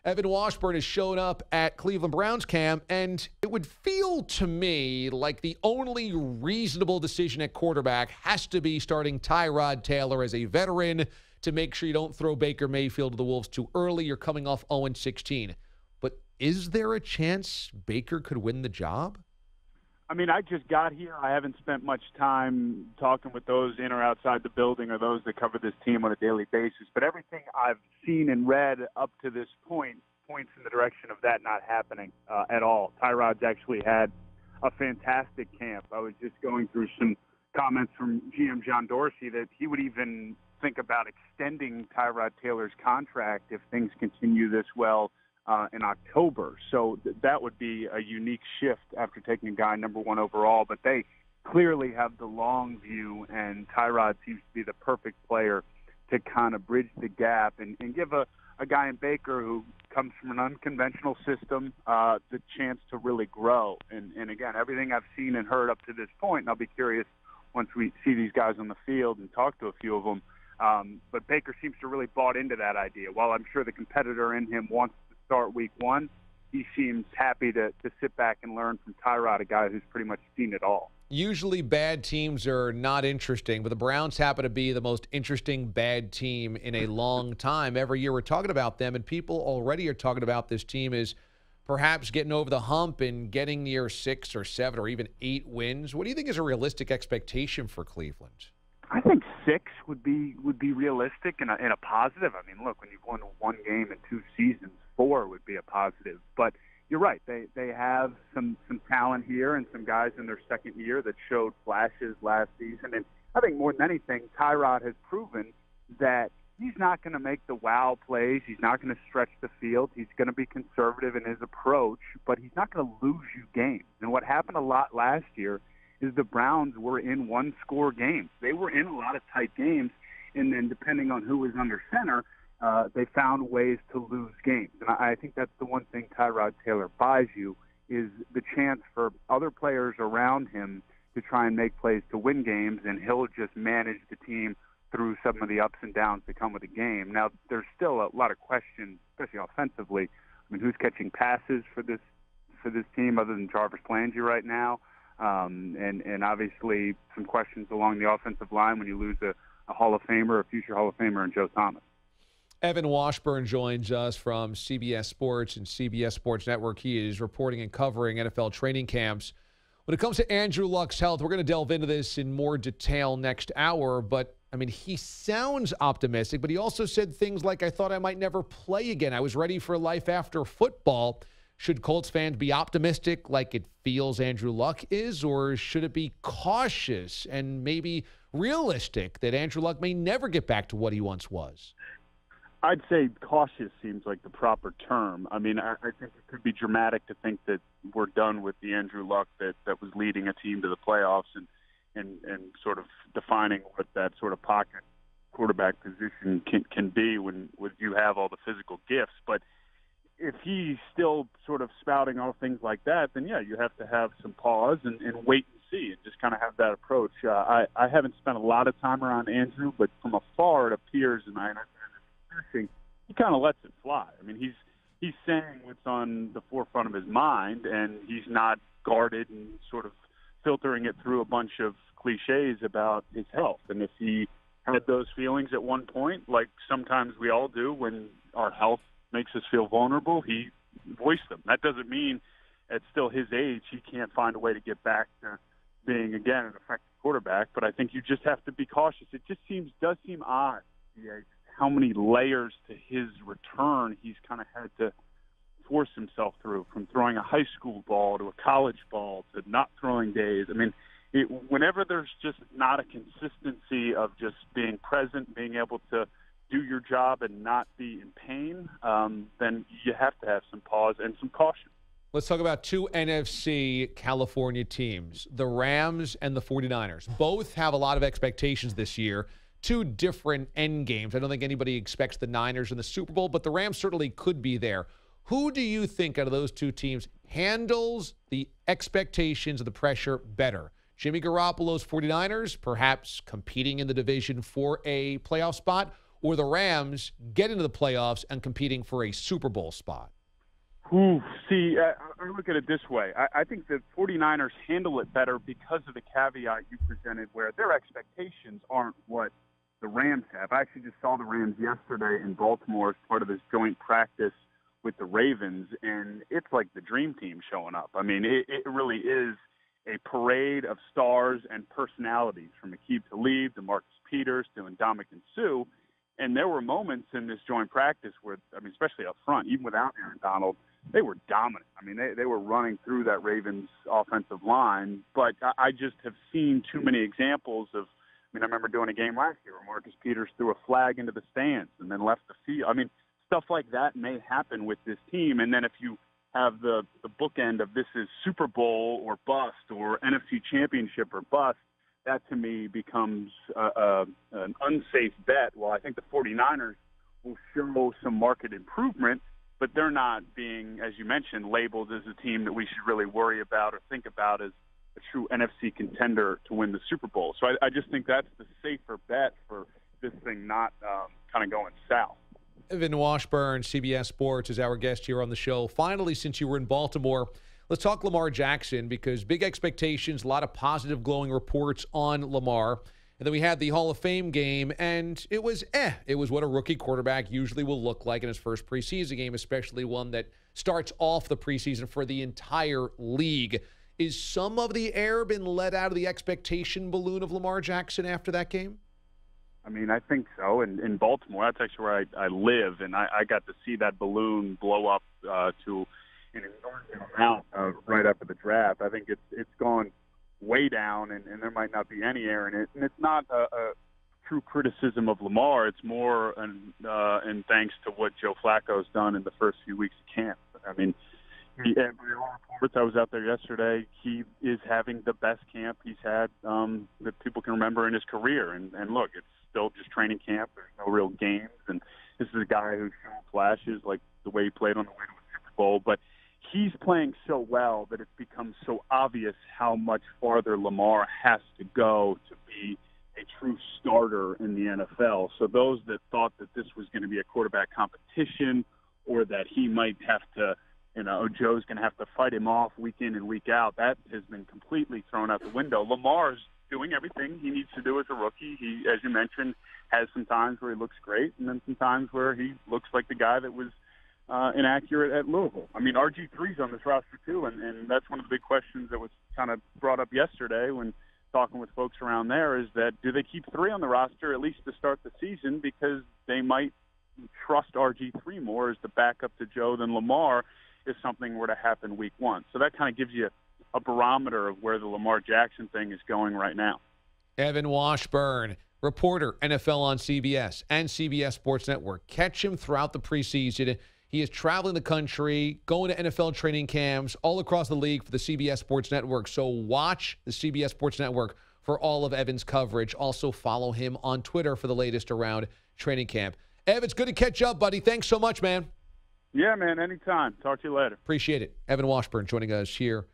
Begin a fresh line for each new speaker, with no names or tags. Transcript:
Evan Washburn has shown up at Cleveland Browns camp, and it would feel to me like the only reasonable decision at quarterback has to be starting Tyrod Taylor as a veteran to make sure you don't throw Baker Mayfield to the Wolves too early. You're coming off 0-16. But is there a chance Baker could win the job?
I mean, I just got here. I haven't spent much time talking with those in or outside the building or those that cover this team on a daily basis. But everything I've seen and read up to this point points in the direction of that not happening at all. Tyrod's actually had a fantastic camp. I was just going through some comments from GM John Dorsey that he would even think about extending Tyrod Taylor's contract if things continue this well in October. So that would be a unique shift after taking a guy number one overall. But they clearly have the long view, and Tyrod seems to be the perfect player to kind of bridge the gap and give a guy in Baker who comes from an unconventional system the chance to really grow. And again, everything I've seen and heard up to this point, and I'll be curious once we see these guys on the field and talk to a few of them, but Baker seems to really bought into that idea. While I'm sure the competitor in him wants start week one, he seems happy to sit back and learn from Tyrod, a guy who's pretty much seen it all.
Usually bad teams are not interesting, but the Browns happen to be the most interesting bad team in a long time. Every year we're talking about them, and people already are talking about this team as perhaps getting over the hump and getting near 6 or 7 or even 8 wins. What do you think is a realistic expectation for Cleveland?
I think 6 would be realistic and a positive. I mean, look, when you've won one game in 2 seasons, 4 would be a positive. But you're right. They have some talent here and some guys in their second year that showed flashes last season. And I think more than anything, Tyrod has proven that he's not going to make the wow plays. He's not going to stretch the field. He's going to be conservative in his approach, but he's not going to lose you games. And what happened a lot last year is the Browns were in one-score games. They were in a lot of tight games, and then depending on who was under center, they found ways to lose games. And I think that's the one thing Tyrod Taylor buys you is the chance for other players around him to try and make plays to win games, and he'll just manage the team through some of the ups and downs that come with the game. Now, there's still a lot of questions, especially offensively. I mean, who's catching passes for this team other than Jarvis Landry right now? And obviously some questions along the offensive line when you lose a Hall of Famer, a future Hall of Famer, and Joe Thomas.
Evan Washburn joins us from CBS Sports and CBS Sports Network. He is reporting and covering NFL training camps. When it comes to Andrew Luck's health, we're going to delve into this in more detail next hour. But, I mean, he sounds optimistic, but he also said things like, I thought I might never play again. I was ready for life after football. Should Colts fans be optimistic like it feels Andrew Luck is, or should it be cautious and maybe realistic that Andrew Luck may never get back to what he once was?
I'd say cautious seems like the proper term. I mean, I think it could be dramatic to think that we're done with the Andrew Luck that was leading a team to the playoffs and sort of defining what that sort of pocket quarterback position can be when you have all the physical gifts. But if he's still sort of spouting all things like that, then, yeah, you have to have some pause and wait and see and just kind of have that approach. I haven't spent a lot of time around Andrew, but from afar it appears, and he kind of lets it fly. I mean, he's saying what's on the forefront of his mind, and he's not guarded and sort of filtering it through a bunch of cliches about his health. And if he had those feelings at one point, like sometimes we all do when our health makes us feel vulnerable, he voiced them. That doesn't mean at still his age he can't find a way to get back to being, again, an effective quarterback. But I think you just have to be cautious. It just does seem odd how many layers to his return he's kind of had to force himself through, from throwing a high school ball to a college ball to not throwing days. I mean, whenever there's just not a consistency of just being present, being able to do your job and not be in pain, then you have to have some pause and some caution.
Let's talk about 2 NFC California teams, the Rams and the 49ers. Both have a lot of expectations this year. 2 different end games. I don't think anybody expects the Niners in the Super Bowl, but the Rams certainly could be there. Who do you think out of those 2 teams handles the expectations of the pressure better? Jimmy Garoppolo's 49ers, perhaps competing in the division for a playoff spot, or the Rams get into the playoffs and competing for a Super Bowl spot?
See, I look at it this way. I think the 49ers handle it better because of the caveat you presented where their expectations aren't what the Rams have. I actually just saw the Rams yesterday in Baltimore as part of this joint practice with the Ravens, and it's like the dream team showing up. I mean, it really is a parade of stars and personalities, from Aqib Talib to Marcus Peters to Ndamukong Suh. And there were moments in this joint practice where, I mean, especially up front, even without Aaron Donald, they were dominant. I mean, they were running through that Ravens offensive line. But I just have seen too many examples of, I mean, I remember doing a game last year where Marcus Peters threw a flag into the stands and then left the field. I mean, stuff like that may happen with this team. And then if you have the bookend of this is Super Bowl or bust or NFC Championship or bust, that to me becomes an unsafe bet. Well, I think the 49ers will show some market improvement, but they're not being, as you mentioned, labeled as a team that we should really worry about or think about as a true NFC contender to win the Super Bowl. So I just think that's the safer bet for this thing not kind of going south.
Evan Washburn, CBS Sports, is our guest here on the show. Finally, since you were in Baltimore, let's talk Lamar Jackson, because big expectations, a lot of positive, glowing reports on Lamar. And then we had the Hall of Fame game, and it was It was what a rookie quarterback usually will look like in his first preseason game, especially one that starts off the preseason for the entire league. Is some of the air been let out of the expectation balloon of Lamar Jackson after that game?
I mean, I think so. And in Baltimore, that's actually where I live, and I got to see that balloon blow up to an enormous amount right after the draft. I think it's gone way down, and there might not be any air in it. And it's not a true criticism of Lamar. It's more and thanks to what Joe Flacco's done in the first few weeks of camp. I mean, by all reports, I was out there yesterday. He is having the best camp he's had that people can remember in his career. And look, it's still just training camp. There's no real games. And this is a guy who's shown flashes like the way he played on the way to a Super Bowl. But he's playing so well that it's become so obvious how much farther Lamar has to go to be a true starter in the NFL. So those that thought that this was going to be a quarterback competition or that he might have to, Joe's going to have to fight him off week in and week out, that has been completely thrown out the window. Lamar's doing everything he needs to do as a rookie. He, as you mentioned, has some times where he looks great and then some times where he looks like the guy that was inaccurate at Louisville. I mean, RG3's on this roster too, and that's one of the big questions that was kind of brought up yesterday when talking with folks around there, is that do they keep 3 on the roster at least to start the season because they might trust RG3 more as the backup to Joe than Lamar if something were to happen week 1. So that kind of gives you a barometer of where the Lamar Jackson thing is going right now.
Evan Washburn, reporter, NFL on CBS and CBS Sports Network. Catch him throughout the preseason. He is traveling the country, going to NFL training camps all across the league for the CBS Sports Network. So watch the CBS Sports Network for all of Evan's coverage. Also follow him on Twitter for the latest around training camp. Ev, it's good to catch up, buddy. Thanks so much, man.
Yeah, man, anytime. Talk to you later.
Appreciate it. Evan Washburn joining us here